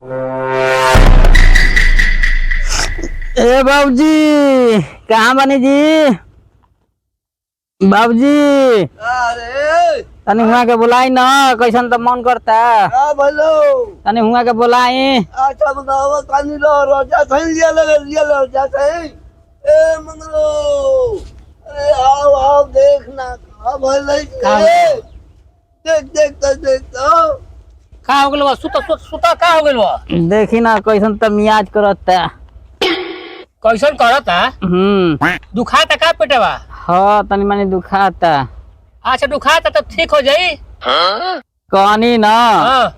ए बाबूजी कहाँ बनी जी? बाबूजी अरे तनी हुआ के बुलाई ना, कैसन तो मन करता। बोलो तनी हुआ के बुलाई। अच्छा बताओ कानी लो रोजा सही लिया रोजा सही। ए मंगलो अरे आओ आओ देखना कहाँ भले देख तो का हो गइल बा? सुता का हो गइल बा? देखी ना कैसन तो मियाज करता। कैसन करता? दुखाता का पेटवा? हाँ तनी मनी दुखाता। अच्छा दुखाता तो ठीक हो जाई। कहनी ना हाँ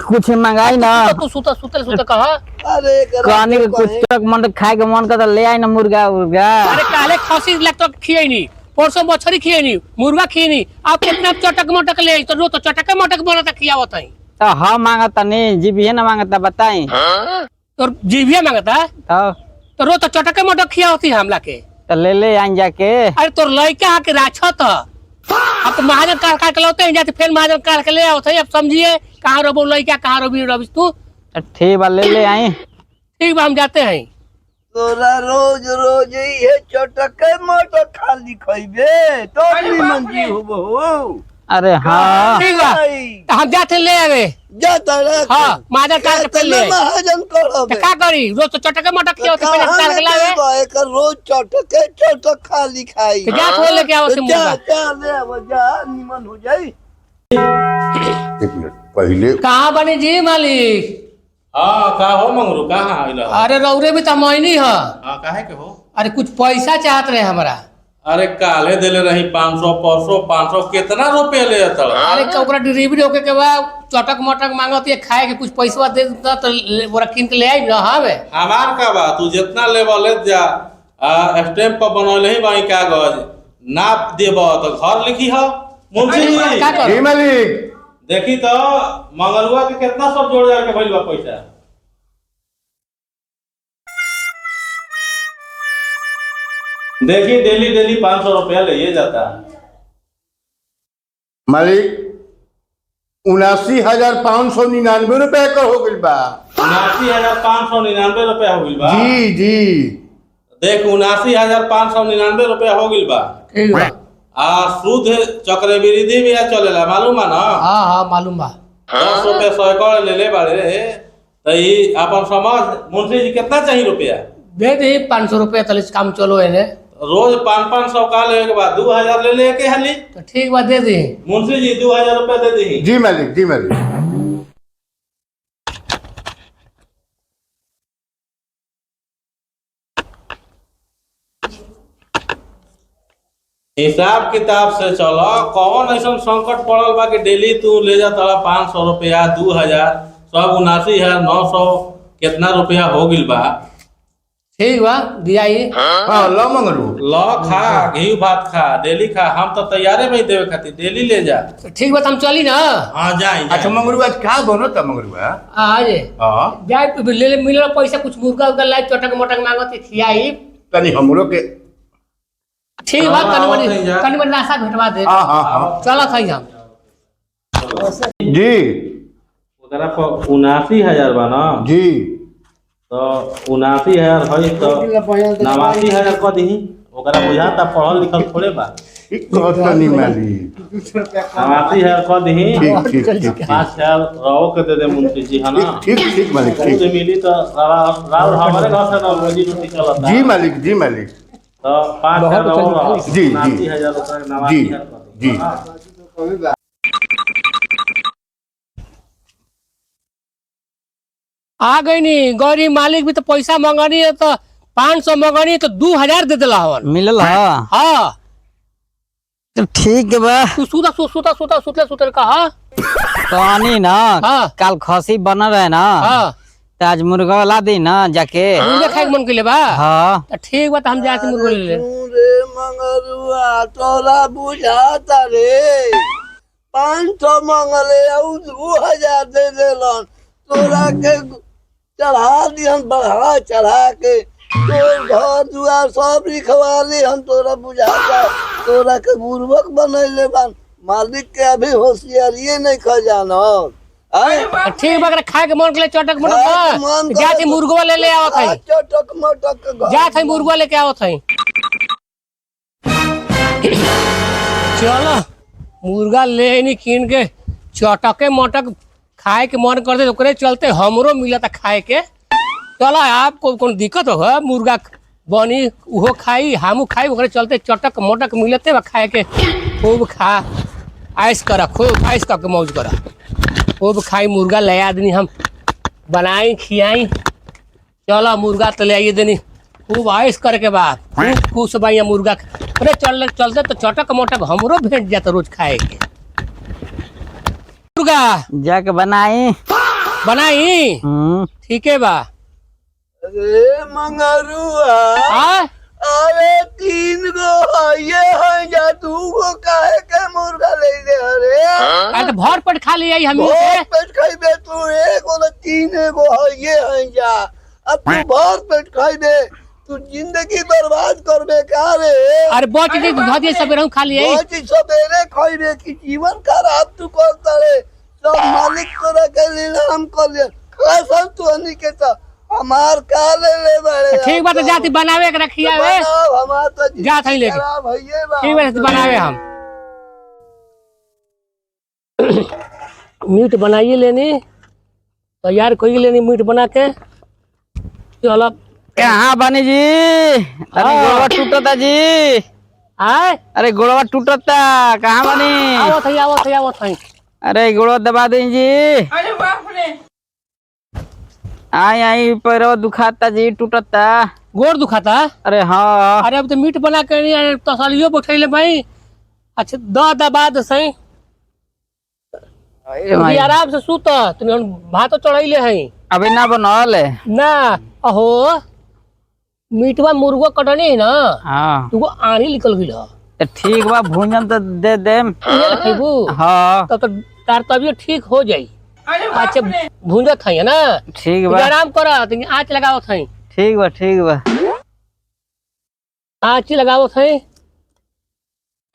कुछ मंगाई ना। तू सुता कहा। अरे कहनी के कुछ तक मन खाए के मन करता, ले आई ना मुर्गा उर्गा। अरे काले खसी लगता खियाई नहीं, परसों मछली खियाई नहीं, मुर्गा खियाई नहीं, आप कितना चटक मटक ले आई तो रो तो चटक मटक बनता खियावत है। तो हाँ मांगता नहीं, जीभी ना मांगता बताई। तो जीभिया मांगता तो रो तो चटक मटक खियावती हमला के। तो ले आई जाके। अरे तोर लड़का आके राछत अब तो महाजन कार के लौटे जाते फिर महाजन कार के ले आवत है। अब समझिए कहाँ रबो लड़का कहाँ रबी तू। ठीक बा ले आई। ठीक बा हम जाते हैं। तोरा रोज रोज ये चटके मोटो खाली खइबे तो मंजी होबो। अरे हाँ ठीक बा तो हम जाते ले आवे। जाता रे हाँ महाजन कार के फिर ले आवे। महाजन करो तो का करी रोज तो चटके मटक खियावती फिर कार के लावे। एक रोज चटके चटक खाली खाई। तो जा थोड़े लेके आवत मुर्गा। जा ले अब जा निमन हो जाई। एक मिनट पहले कहाँ बनी जी मालिक? हाँ का हो मंगरू कहाँ आइला? अरे रौरे भी तो मैनी है। हाँ काहे के हो? अरे कुछ पैसा चाहत रहे हमारा। अरे काले देले रही 500 परसों 500 कितना रुपया ले जाता? अरे ओकरा डिलीवरी होके के बाद चटक मटक मांगत है खाए के कुछ पैसा दे देता तो बोरा किन के ले आई ना हवे। हमार का बा तू जितना लेबा ले जा। स्टैम्प पर बनौले ही बाई कागज नाप देबा तो घर लिखी हो। मुंशी जी का करो? जी मालिक देखी तो मंगलुआ के कितना सब जोड़ जाके भइल बा पैसा। देखी डेली 500 रुपया ले जाता। मालिक 79,599 रुपए का हो गइल बा। 79,599 रुपया हो गइल बा। जी जी देख 79,599 रुपया हो गइल बा। ठीक बा। शुद्ध चक्रवृद्धि भी चलेला मालूम बा ना? हाँ हाँ मालूम बा। 10 रुपया 100 ले ले बाड़े तो ई अपन समझ। मुंशी जी कितना चाहिए रुपया? दे दे 500 रुपया तले काम चलो है। रोज 500 का ले के बाद 2000 ले ले के हाली। तो ठीक बा दे दे। मुंशी जी 2000 रुपया दे दी। जी मालिक जी मालिक। हिसाब किताब से चलो कौन ऐसा संकट पड़ल बा कि डेली तू ले जाता 500 रुपया 2000 सब 79,900 कितना रुपया हो गिल बा। ठीक बा दिया ये। हाँ लो मंगरू लो खा घी भात खा डेली खा। हम तो तैयारे में देवे खातिर डेली ले जा। तो ठीक बा हम चली ना। हाँ जाए अच्छा मंगरू आज क्या बनो था मंगरू? आज हाँ जाए ले मिलल पैसा कुछ मुर्गा उर्गा लाई चटक मटक मांगत खियाई। तनी हमरो के। ठीक बा हाँ, कनी मनी नाशा भेटवा दे। हाँ हाँ हाँ चलो खाई हम। जी ओकरा पर 79,000 बा ना? जी तो 79,000 है तो 89,000 कर दी। ओकरा बुझाता पढ़ल लिखल थोड़े बा। ठीक कहता नहीं मालिक। 89,000 कर दी। ठीक ठीक ठीक 5,000 रहो के दे दे मुंशी जी है ना? ठीक ठीक मालिक बहुत ठीक। मिली तो राव हमारे घर से ना रोजी रोटी चलता। जी मालिक जी मालिक। तो 5,000 रहो जी, जी। 89,000 रुपया जी 89,000 कर दी। जी हाँ। आ गई नी गौरी मालिक भी तो पैसा मंगानी है तो 500 मंगानी तो 2000 दे दिला हवन। मिलल है। हाँ तो ठीक बा। तू सुतले कहा। कहनी ना हाँ। कल खसी बन रहे ना। हाँ तो आज मुर्गा ला दी ना जाके। मुर्गा खाए के मन के ले बा। हाँ तो ठीक बा तो हम जाके मुर्गा ले ले। रे मंगरुआ तोरा बुझाता रे 500 मंगले और 2000 दे देलन। तोरा के चढ़ा दिहन बढ़ा चढ़ा के तोर घर दुआर सब लिखवा ली हम। तोरा बुझाता तोरा के बुर्बक बनैले बान। मालिक के अभी होशियारिये नहीं खजाना। अरे ठीक बा खाए के मन के लिए चटक खाए के मन मटक करे जा थी मुर्गवा ले आवत है चटक मटक के घर जा थी मुर्गवा लेके आवत है चलो मुर्गा ले नहीं कीन के चटके मटक खाए के मन करते ओकरे चलते हमरो मिलता खाए के चलो आपको कौन दिक्कत हो मुर्गा बनी उहो खाई हमू खाई ओकरे चलते चटक मटक मिलते बा खाए के खूब खा आइस करा खूब आइस करके मौज करा खूब खाई मुर्गा ले आदमी हम बनाई खियाई चलो मुर्गा तो ले आइए देनी खूब आइस करे के बाद खूब खुश बाइया मुर्गा अरे चलते तो चटक मटक हमरो भेंट जाता रोज खाए के मुर्गा जाके बनाई। बनाई ठीक है बा अरे मंगरुआ हाँ अरे 3 गो ये है या 2 गो काहे के मुर्गा ले ले अरे अरे तो भर पेट खा लिया हम भर पेट खाइबे तू एगो ना 3 गो है ये है या अब तू भर पेट खाइबे तू जिंदगी बर्बाद करबे का रे अरे बच गई धोदिए सबेरे खा लिया बहुत सवेरे खाइबे की जीवन खराब तू करता रे सब मालिक तोरा के नीलाम कर ले खासन तू हनी के तो हमार का ले बड़े ठीक बात जाती बनावे के रखिया वे हमार तो जा थई लेके भैये बा ठीक बात बनावे हम मीट बनाइए लेनी तैयार कोई लेनी मीट बना के चलो कहाँ बनी जी? अरे गोड़वा टूटता जी। आए अरे गोड़वा टूटता कहाँ बनी? आवत है अरे गोड़वा दबा दें जी। अरे बाप रे आई आई पैरवा दुखाता जी टूटता। गोड़ दुखाता अरे हाँ अरे अब तो मीट बना के तसलियो बैठे भाई अच्छा दबा दे सही भाई, आराम से सूत तनी भातो चढ़ैले है अभी ना बनल है। ना अहो मीटवा मुर्गो कटनी है ना हाँ तुगो आनी निकल गई तो ठीक बा भूंजन तो दे देम। खेबू हाँ तब तो तार तबियत ठीक हो जाई अरे बाप अच्छा रे भूंजत है ना ठीक तू बा आराम कर आँच लगावत है ठीक बा ठीक बा। आँच लगावत है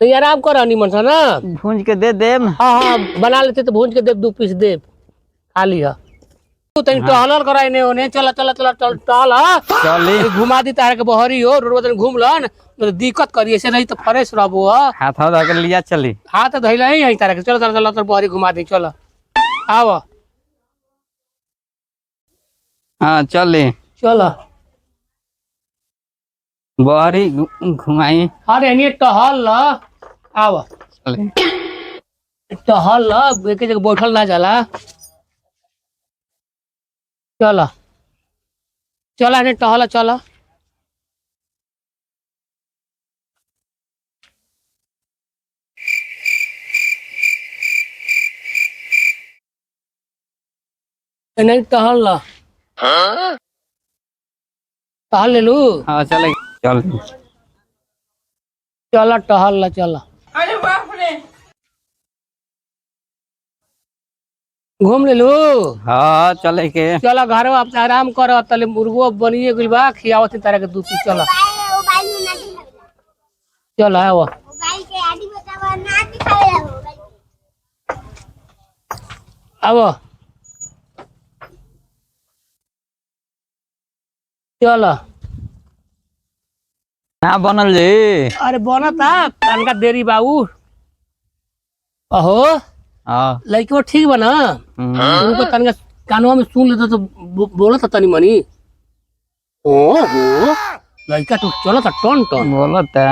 तो आराम कर निमन सा ना भूंज के दे देम। हाँ हाँ बना लेते तो भूंज के देव 2 पीस देव खा लिया तू तनी टहलल करा इने ओने चल टहल चली घुमा दी तार के बहरी हो रोड पर घूम लन तो दिक्कत करी ऐसे नहीं तो फ्रेश रहबो हाथ धो के लिया चली। हाथ धैल ही है तार के चल बहरी घुमा दी चल आव हाँ चली चल बहरी घुमाई। अरे नहीं टहल ल आव चली टहल ल एक जगह बैठल ना जाला चल चल नहीं टहल चल नहीं टहल ल टहल ले लू हाँ चले चल चल टहल ल चल अरे बाप रे घूम ले लू हाँ चले के चल घर अब आराम कर तले मुर्गो बनिए गइल बा खियावत तारा के दूध चल चल आओ आओ चल ना बनल जी। अरे बनता तनका देरी बाबू अहो हाँ लड़की ठीक बना उनको तनका कानवा में सुन लेता तो बोला था तनी मनी ओ हो लड़का तो चला था टन टन बोलता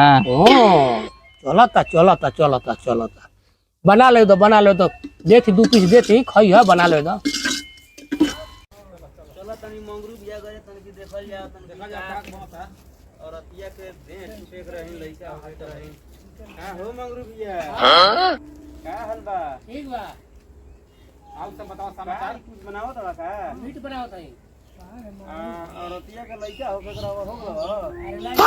चलता बना ले दो देती 2 पीस देती खाई है बना ले दो ठीक बा आप सब बताओ समाचार कुछ बनाओ तो का मीट बनाओ तई औरतिया के लइका हो के हो गो अरे लड़का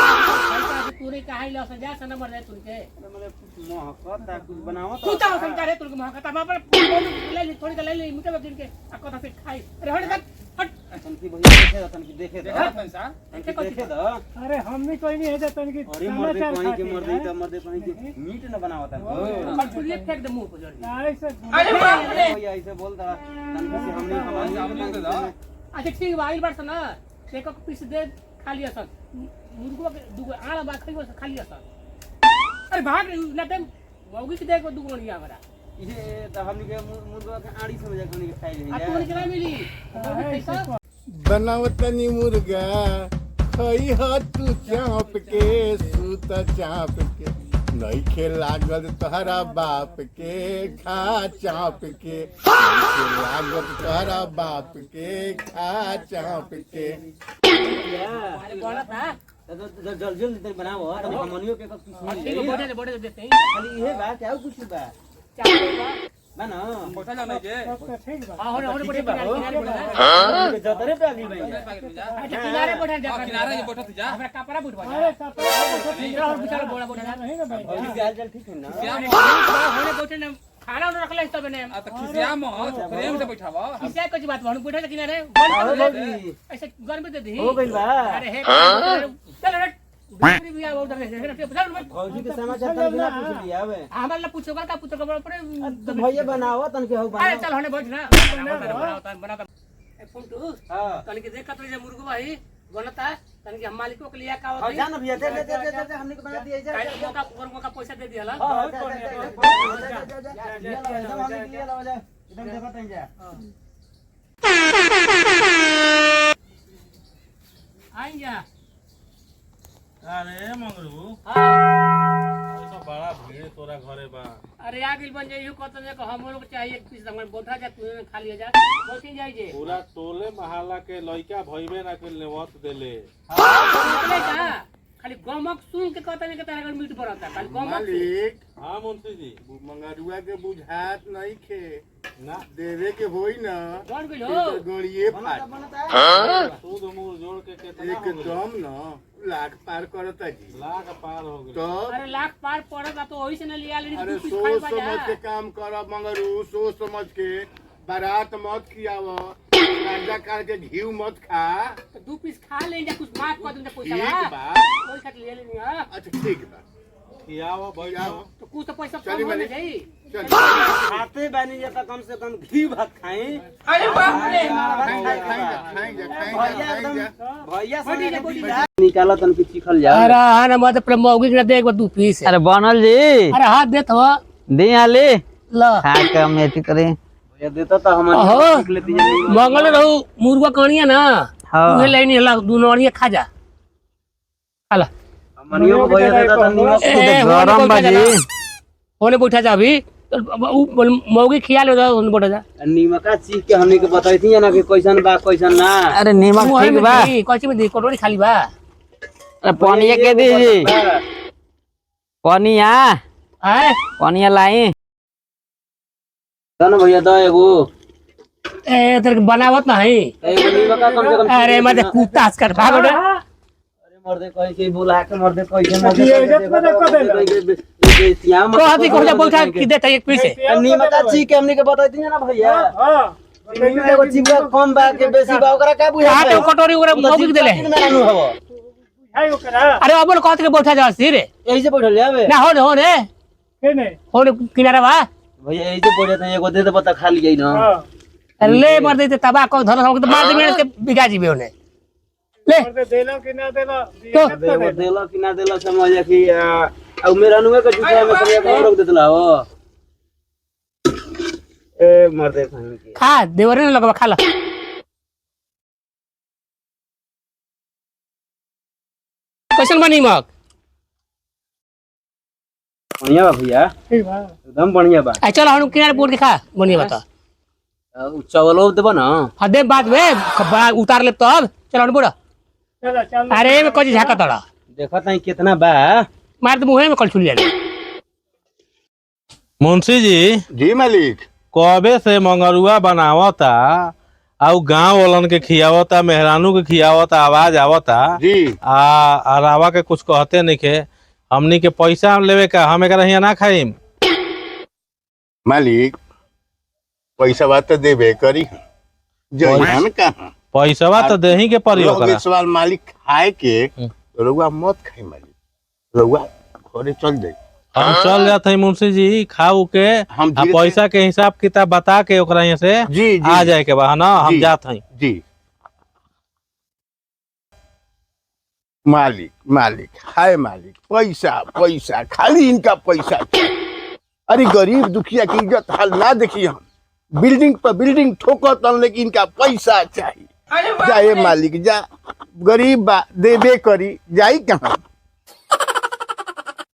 पैसा तूने काहे ला सजा से नंबर दे तुनके मतलब कुछ महकता कुछ बनाओ तू तो तो समझा रे तुनके महकता बाप रे ले ले थोड़ी ले ले मीट बगिन के आ कथा से खाई अरे हट तनकी भैया देखे तनकी देखे देखे द अरे हमनी कोई नहीं है जतन की अरे मर्दे कहीं के मर्दे त मर्दे कहीं के मीट न बनावता फटफुलिए फेंक दे मुंह पे जल्दी ऐसे अरे बाप रे भैया ऐसे बोलता तनकी से हमने हमारी अच्छा ठीक बा आइल बार ना एक एक पीस दे खा लिया सर मुर्गो के दुगो आला बा खइबो खा लिया सर अरे भाग ना दे मौगी के देखो दुगो नहीं हमरा ये त हमनी के मुर्गा के आड़ी समझ के हमनी के खाई आ ले तू निकला मिली पैसा बनावतनी मुर्गा खई ह तू चाप के सूत चाप के नइखे लागत तोहरा बाप के खा चाप के नइखे लागत तोहरा बाप के खा चाप के अरे बोला था जल्दी जल्दी बनाओ तब हमनियो के ठीक है बोले देते हैं खाली ये बा क्या कुछ बा ना ना बोला ना जे हां होने बोले किनारे बोला जतरे पे आगी भाई अच्छा किनारे बैठा जा किनारे ये बैठा जा हमरा कपड़ा बुझवा अरे कपड़ा और बेचारा बोला बोला नहीं ना भाई अभी चाल चल ठीक है ना होने बैठे ने खाना उन्हें रख ले तब ने आ तो खिसिया म प्रेम से बैठावा किसे कुछ बात होने बैठा किनारे बंद कर दे ऐसे गर्म दे दी हो गइल बा अरे हे चल रे दूसरी भी उधर है फौजी के समाचार तन बिना पूछ लिया बे हमारे लिए पूछो का पुत्र का पड़े भैया बनाओ तन के हो अरे बना चल होने बैठ ना बनाता ए फोटो हां तन के देख कतरे मुर्गा भाई बनता तन के हम मालिकों के लिए का होता और जान भैया दे हमने को बना दिया जा का पैसा दे दिया हां एकदम देखो तन जा आई जा अरे मंगरू हां तो बड़ा भीड़ तोरा घरे बा अरे आ गेल बन जाइयो कहत ने हम लोग चाहिए एक पीस हमर बोठा जा तू खा लिया जा बोलती जाई जे पूरा टोले महाला के लइका भइबे ना के नेवत देले निकले जा खाली गमक सुन के कहता ने के तारा मीट पड़ता खाली गमक मालिक हां मुंशी जी मंगरुआ के बुझात नहीं खे ना देवे के होई ना कौन गेल हो गणिए फाट सूद मूर जोड़ के कितना एकदम ना लाख पार करता जी लाख पार हो गए तो अरे लाख पार पड़ता तो वही से न लिया लेनी अरे तू कुछ सोच खाई समझ के बजा काम कर मंगरू सोच समझ के बारात मत खियाव गांजा काट के घी मत खा तो दो पीस खा ले जा कुछ माफ कर दे पैसा ठीक बा कोई खातिर ले लेनी हां अच्छा ठीक बा खियाओ बैठो तो कुछ तो पैसा चली कम हो मालिक। जाई चल खाते बानी जाता कम से कम घी भात खाई अरे बाप रे भैया एकदम भैया से निकाला तन की चिखल जा अरे हां ना मत पर मौगी के देख दो पीस अरे बनल जी अरे हाथ दे तो दी आली ला खा के मेथी करे भैया देता तो हम अहो। सीख लेती है मंगल रहू मुर्गा कहानिया ना हाँ उहे लेनी हला दुनोनिया खा जा हला मनियो को भैया देता तो नीमक ए, गरम बाजी होने बैठा जा अभी मौगी खिया ले होने बैठा जा नीमका चीख के हमने के बताई थी ना कि कैसन बा कैसन ना अरे नीमक ठीक बा कौची में दी कटोरी खाली बा अरे पानिया के दीजिए पानिया आए पानिया लाई ना भैया दो एगो ए तेरे बनावत नहीं एगो नीमका कम से कम अरे मत कुत्ता हंस कर भाग रे मर्दे कहीं के बुला के मर्दे मर्दे श्याम कहती को जा बैठा कि देता एक पीस है नीमका चीख के हमने के बताई थी ना भैया हां एगो चिंगा कम बा के बेसी बा ओकरा का बुझा हां तो कटोरी ओकरा मौगी के देले अरे अब कहत के बैठा जा सिर यही से बैठल जावे ना होने होने किनारे बा भैया यही से बैठे थे एगो दे दे पता खा लिया ना अरे ले मर देते तबाह को धर हम तो मार दे मेरे के बिगा जीबे होने ले देला कि ना समझ कि अब मेरा नुए का जूता में सब एक रोक देतला हो ए मर्दे खाने के खा देवरे ने लगवा खा ला कैसन बनी मग बढ़िया बा भैया एकदम बढ़िया बा आ चल हम किनारे बोर्ड के खा बनी बता चावल देबो ना हाँ दे बाद में उतार ले तब चल हम बोड़ा अरे में कोई झाका तड़ा देखत नहीं कितना बा मार दे मुंह में कल छुल ले मुंशी जी जी मालिक कबे से मंगरुआ बनावता आउ गांव वालन के खियावता मेहरानू के खियावता आवाज आवता जी आ रावा के कुछ कहते नहीं के हमनी के पैसा लेवे का हम एकरा हियां ना खाइम मालिक पैसा बात तो देबे करी जइहन कहाँ पैसा तो दे ही के पड़ी लोग ओकरा। इस बार मालिक खाए के रउआ मत खाई मालिक, रउआ घरे चल जाई। हम चल जाते हैं मुंशी जी, खाऊ के हम आ धीरे पैसा के हिसाब किताब बता के ओकरा यहाँ से जी जी आ जाए के बा ना, हम जी। जाते हैं। जी मालिक मालिक हाय मालिक, पैसा पैसा खाली इनका पैसा। अरे गरीब दुखिया की इज्जत हाल ना देखिए, हम बिल्डिंग पर बिल्डिंग ठोकर लेकिन इनका पैसा चाहिए। अरे बाप जाए रे। मालिक जा, गरीब बा देबे करी, जाई कहाँ।